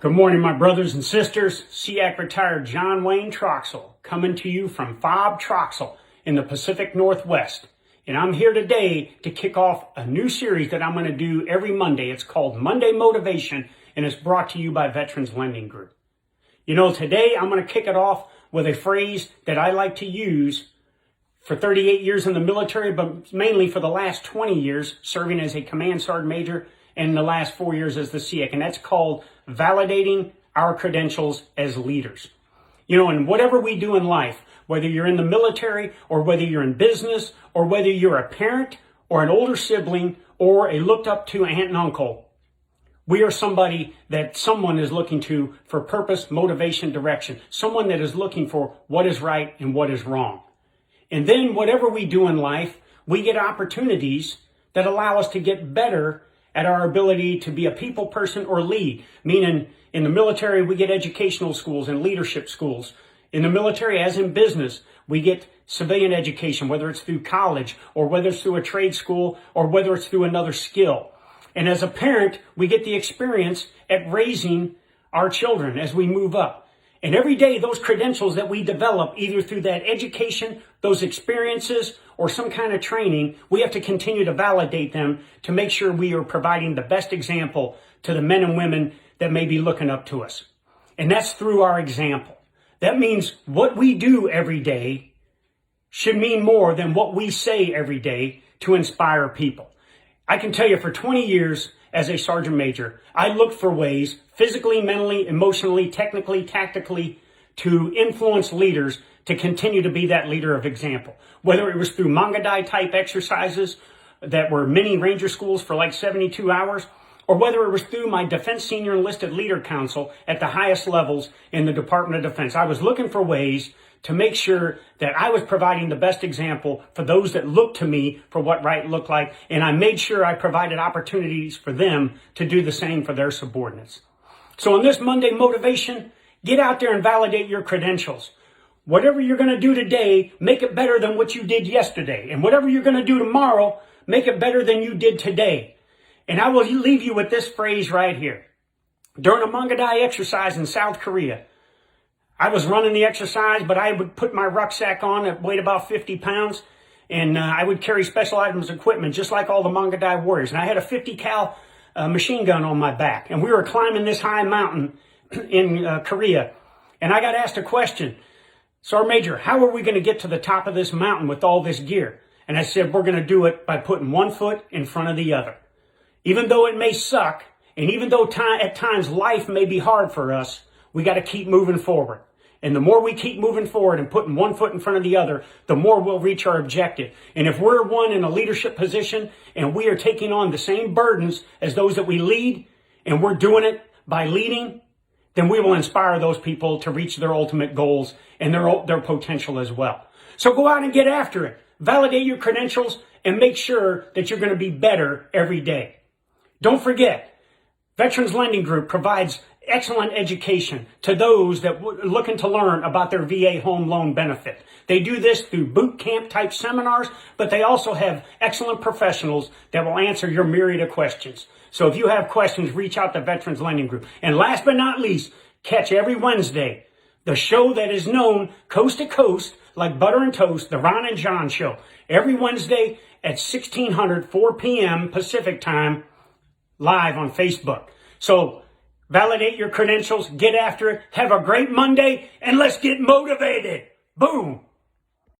Good morning, my brothers and sisters. SEAC retired John Wayne Troxell coming to you from Fob Troxell in the Pacific Northwest. And I'm here today to kick off a new series that I'm going to do every Monday. It's called Monday Motivation, and it's brought to you by Veterans Lending Group. You know, today I'm going to kick it off with a phrase that I like to use for 38 years in the military, but mainly for the last 20 years serving as a command sergeant major and the last 4 years as the SEAC, and that's called validating our credentials as leaders. You know, and whatever we do in life, whether you're in the military or whether you're in business or whether you're a parent or an older sibling or a looked up to aunt and uncle, we are somebody that someone is looking to for purpose, motivation, direction, someone that is looking for what is right and what is wrong. And then whatever we do in life, we get opportunities that allow us to get better at our ability to be a people person or lead. Meaning, in the military, we get educational schools and leadership schools. In the military, as in business, we get civilian education, whether it's through college or whether it's through a trade school or whether it's through another skill. And as a parent, we get the experience at raising our children as we move up. And every day, those credentials that we develop, either through that education, those experiences, or some kind of training, we have to continue to validate them to make sure we are providing the best example to the men and women that may be looking up to us. And that's through our example. That means what we do every day should mean more than what we say every day to inspire people. I can tell you for 20 years as a sergeant major, I looked for ways physically, mentally, emotionally, technically, tactically to influence leaders to continue to be that leader of example. Whether it was through Mangadai type exercises that were mini ranger schools for like 72 hours, or whether it was through my Defense Senior Enlisted Leader Council at the highest levels in the Department of Defense. I was looking for ways to make sure that I was providing the best example for those that looked to me for what right looked like, and I made sure I provided opportunities for them to do the same for their subordinates. So on this Monday Motivation, get out there and validate your credentials. Whatever you're going to do today, make it better than what you did yesterday. And whatever you're going to do tomorrow, make it better than you did today. And I will leave you with this phrase right here. During a Mangadai exercise in South Korea, I was running the exercise, but I would put my rucksack on that weighed about 50 pounds, and I would carry special items equipment just like all the Mangadai warriors. And I had a 50 cal machine gun on my back, and we were climbing this high mountain in Korea. And I got asked a question, Sergeant Major, how are we going to get to the top of this mountain with all this gear? And I said, we're going to do it by putting one foot in front of the other. Even though it may suck, and even though at times life may be hard for us, we got to keep moving forward. And the more we keep moving forward and putting one foot in front of the other, the more we'll reach our objective. And if we're one in a leadership position and we are taking on the same burdens as those that we lead, and we're doing it by leading, then we will inspire those people to reach their ultimate goals and their potential as well. So go out and get after it. Validate your credentials and make sure that you're going to be better every day. Don't forget, Veterans Lending Group provides excellent education to those that are looking to learn about their VA home loan benefit. They do this through boot camp type seminars, but they also have excellent professionals that will answer your myriad of questions. So if you have questions, reach out to Veterans Lending Group. And last but not least, catch every Wednesday the show that is known coast to coast like butter and toast, the Ron and John Show. Every Wednesday at 4 p.m. Pacific time, live on Facebook. So validate your credentials, get after it, have a great Monday, and let's get motivated. Boom.